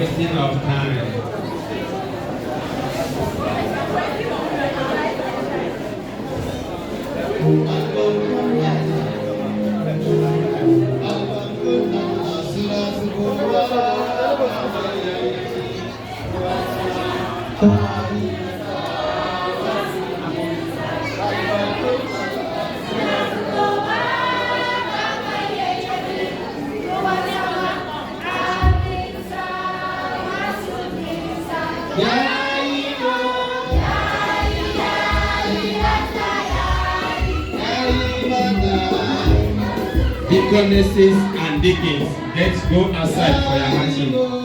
wasting of time. Deaconesses and deacons, let's go outside for your marching.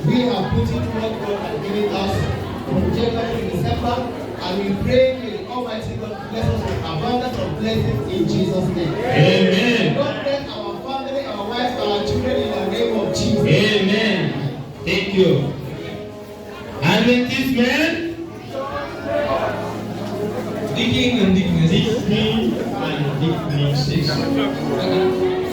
We have put it what God has given us from January to December, and we pray may the Almighty God bless us with abundance of blessings in Jesus' name. Amen. God bless our family, our wives, our children in the name of Jesus. Amen. Thank you. Adventist men, Digging and digging. Digging and digging.